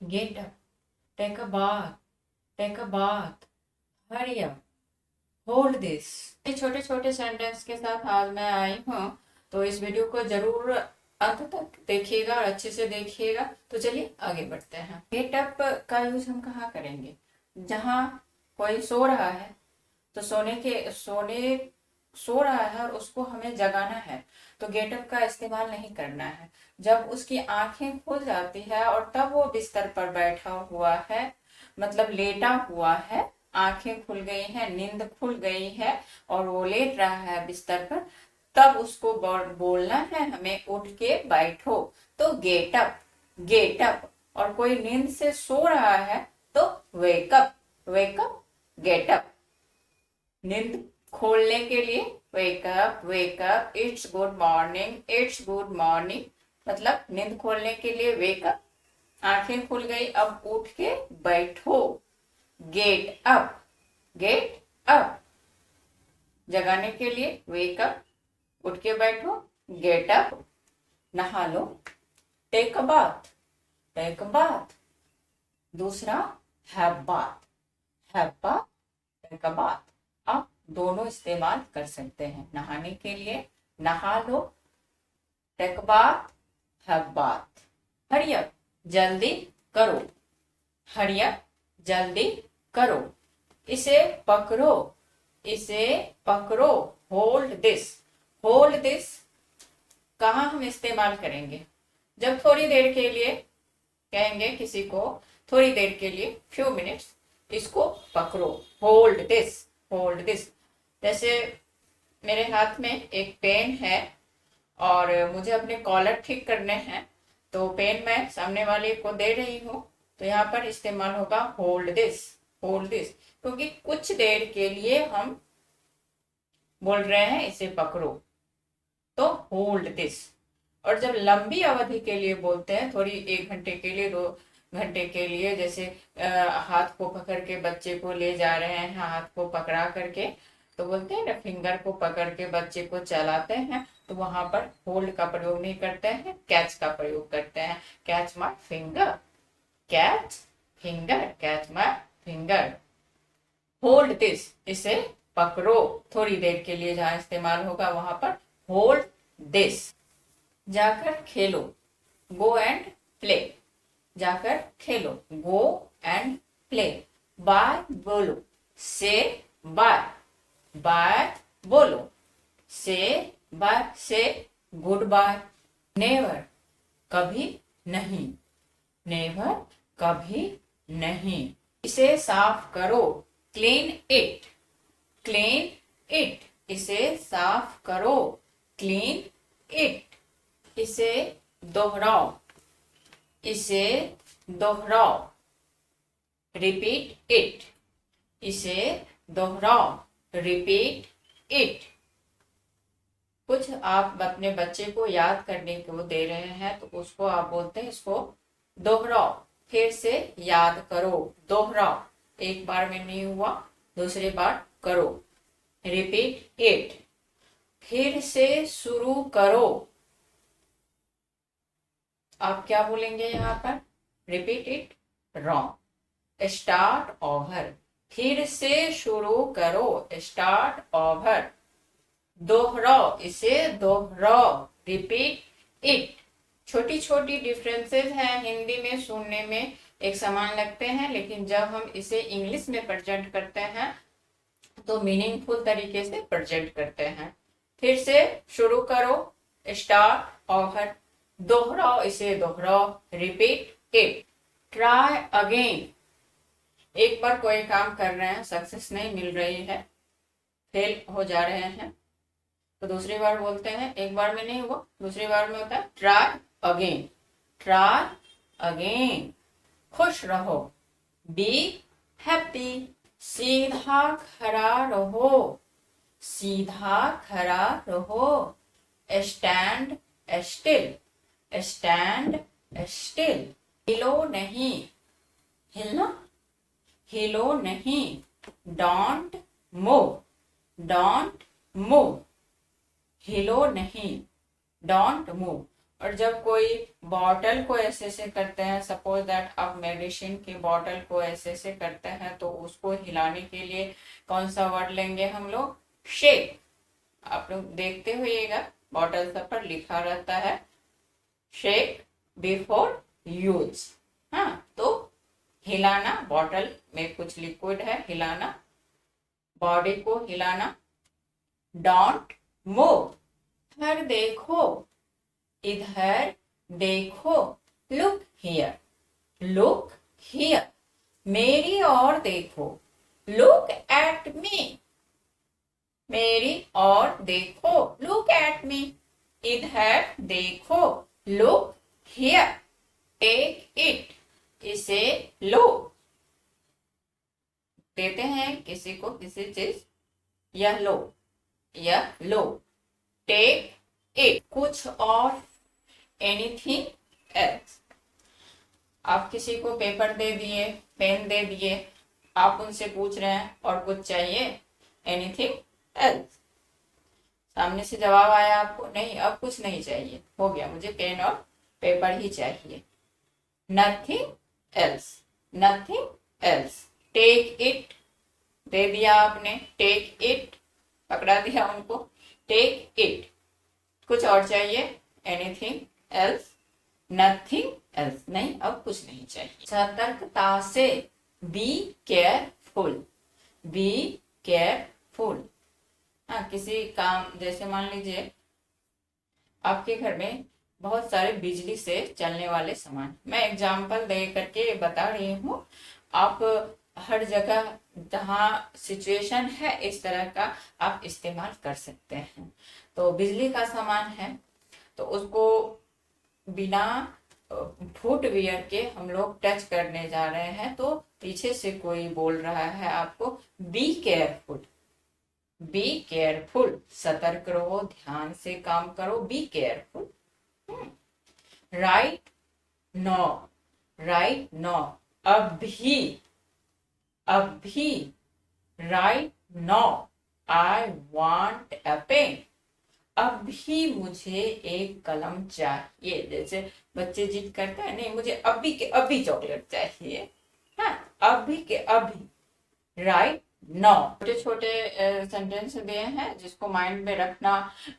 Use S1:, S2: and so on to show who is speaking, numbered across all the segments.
S1: Get up. Take a bath. Take a bath. Hurry up. Hold this. ये छोटे छोटे sentence के साथ आज मैं आई हूँ, तो इस वीडियो को जरूर अंत तक देखिएगा और अच्छे से देखिएगा। तो चलिए आगे बढ़ते हैं। गेट अप का यूज हम कहाँ करेंगे? जहाँ कोई सो रहा है तो सो रहा है और उसको हमें जगाना है, तो गेटअप का इस्तेमाल नहीं करना है। जब उसकी आंखें खुल जाती है और तब वो बिस्तर पर बैठा हुआ है, मतलब लेटा हुआ है, आंखें खुल गई हैं, नींद खुल गई है और वो लेट रहा है बिस्तर पर, तब उसको बोलना है हमें, उठ के बैठो। तो गेटअप, गेटअप। और कोई नींद से सो रहा है तो वेकअप, वेकअप, गेटअप। नींद खोलने के लिए wake up, wake up, it's good morning, it's good morning. मतलब नींद खोलने के लिए वेकअप, आंखें खुल गई अब उठ के बैठो। Get up, get up. जगाने के लिए वेकअप, उठ के बैठो, गेट अप। नहा लो, take a bath, take a bath. दूसरा have bath, have bath, take a bath. आप दोनों इस्तेमाल कर सकते हैं नहाने के लिए, नहा लो, take bath, have bath. Hurry up, जल्दी करो, हरी अप, जल्दी करो। इसे पकड़ो, इसे पकड़ो, होल्ड दिस, होल्ड दिस। कहाँ हम इस्तेमाल करेंगे? जब थोड़ी देर के लिए कहेंगे किसी को, थोड़ी देर के लिए, फ्यू मिनट्स, इसको पकड़ो, होल्ड दिस, होल्ड दिस। जैसे मेरे हाथ में एक पेन है और मुझे अपने कॉलर ठीक करने हैं, तो पेन मैं सामने वाले को दे रही हूँ, तो यहाँ पर इस्तेमाल होगा होल्ड दिस, होल्ड दिस। क्योंकि कुछ देर के लिए हम बोल रहे हैं इसे पकड़ो, तो होल्ड दिस। और जब लंबी अवधि के लिए बोलते हैं, थोड़ी 1 घंटे के लिए, 2 घंटे के लिए, जैसे हाथ को पकड़ के बच्चे को ले जा रहे हैं, हाथ को पकड़ा करके, तो बोलते हैं ना, फिंगर को पकड़ के बच्चे को चलाते हैं, तो वहां पर होल्ड का प्रयोग नहीं करते हैं, कैच का प्रयोग करते हैं। Catch my finger, catch finger, catch my finger. Hold this, इसे पकड़ो, थोड़ी देर के लिए जहां इस्तेमाल होगा वहां पर होल्ड दिस। जाकर खेलो, गो एंड प्ले, जाकर खेलो, गो एंड प्ले। बाय बोलो, से बाय, बाय बोलो, से बाय, से गुड बाय। नेवर, कभी नहीं, नेवर, कभी नहीं। इसे साफ करो, क्लीन इट, क्लीन इट। इसे साफ करो, क्लीन इट। इसे दोहराओ, इसे दोहराओ, रिपीट इट। इसे दोहराओ, रिपीट इट। कुछ आप अपने बच्चे को याद करने को दे रहे हैं, तो उसको आप बोलते हैं इसको दोहराओ, फिर से याद करो, दोहराओ। एक बार में नहीं हुआ, दूसरी बार करो, रिपीट इट। फिर से शुरू करो। आप क्या बोलेंगे यहाँ पर? Repeat it, wrong, start over. फिर से शुरू करो, स्टार्ट ओवर। दोहराओ, इसे दोहराओ, रिपीट इट। छोटी छोटी डिफरेंसेस हैं, हिंदी में सुनने में एक समान लगते हैं, लेकिन जब हम इसे इंग्लिश में प्रेजेंट करते हैं तो मीनिंगफुल तरीके से प्रेजेंट करते हैं। फिर से शुरू करो, स्टार्ट ओवर। दोहराओ, इसे दोहराओ, रिपीट इट। ट्राई अगेन, एक बार कोई काम कर रहे हैं, सक्सेस नहीं मिल रही है, फेल हो जा रहे हैं, तो दूसरी बार बोलते हैं, एक बार में नहीं हुआ, दूसरी बार में होता है ट्राई अगेन, ट्राई अगेन। खुश रहो, बी हैप्पी। सीधा खड़ा रहो, सीधा खड़ा रहो। Stand still, stand still. हिलो नहीं, हिलना, हिलो नहीं। डोंट मूव, डोंट मूव, हिलो नहीं, डोंट मूव। और जब कोई बॉटल को ऐसे से करते हैं, सपोज दैट आप मेडिसिन की बॉटल को ऐसे से करते हैं, तो उसको हिलाने के लिए कौन सा वर्ड लेंगे हम लोग? शेक। आप लोग देखते हुएगा बॉटल सब पर लिखा रहता है शेक बिफोर यूज। हाँ, तो हिलाना, बॉटल में कुछ लिक्विड है, हिलाना, बॉडी को हिलाना। डोंट मूव, इधर देखो, इधर देखो, लुक हियर, लुक हियर, मेरी ओर देखो, लुक एट मी, मेरी ओर देखो, लुक एट मी, इधर देखो, लुक हियर, टेक इट, इसे लो। देते हैं किसी को किसी चीज, यह लो, यह लो, टेक इट। कुछ और, एनीथिंग एल्स। आप किसी को पेपर दे दिए, पेन दे दिए, आप उनसे पूछ रहे हैं और कुछ चाहिए, एनीथिंग एल्स। सामने से जवाब आया आपको, नहीं अब कुछ नहीं चाहिए, हो गया, मुझे पेन और पेपर ही चाहिए। Nothing else, nothing else. Take it, दे दिया आपने, टेक इट, पकड़ा दिया उनको, टेक इट। कुछ और चाहिए, एनीथिंग एल्स, नथिंग एल्स, नहीं अब कुछ नहीं चाहिए। सतर्कता से, बी केयरफुल, बी केयरफुल। हाँ, किसी काम, जैसे मान लीजिए आपके घर में बहुत सारे बिजली से चलने वाले सामान, मैं एग्जाम्पल दे करके बता रही हूँ। आप हर जगह जहाँ सिचुएशन है इस तरह का आप इस्तेमाल कर सकते हैं। तो बिजली का सामान है, तो उसको बिना फुटवियर के हम लोग टच करने जा रहे हैं, तो पीछे से कोई बोल रहा है आपको बी केयरफुल, बी केयरफुल, सतर्क रहो, ध्यान से काम करो, be careful. Right now, right now, अभी, अभी, right now, I want a pen, अभी मुझे एक कलम चाहिए। जैसे बच्चे जिद करते हैं, नहीं मुझे अभी के अभी चॉकलेट चाहिए। हाँ, अभी के अभी, राइट नो। छोटे छोटे सेंटेंस दिए हैं जिसको माइंड में रखना,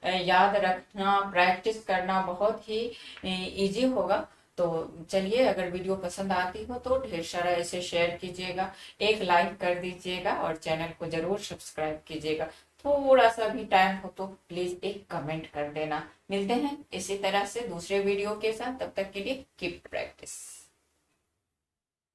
S1: याद रखना, प्रैक्टिस करना बहुत ही इजी होगा। तो चलिए, अगर वीडियो पसंद आती हो तो ढेर सारा ऐसे शेयर कीजिएगा, एक लाइक कर दीजिएगा और चैनल को जरूर सब्सक्राइब कीजिएगा। थोड़ा सा भी टाइम हो तो प्लीज एक कमेंट कर देना। मिलते हैं इसी तरह से दूसरे वीडियो के साथ, तब तक के लिए कीप प्रैक्टिस।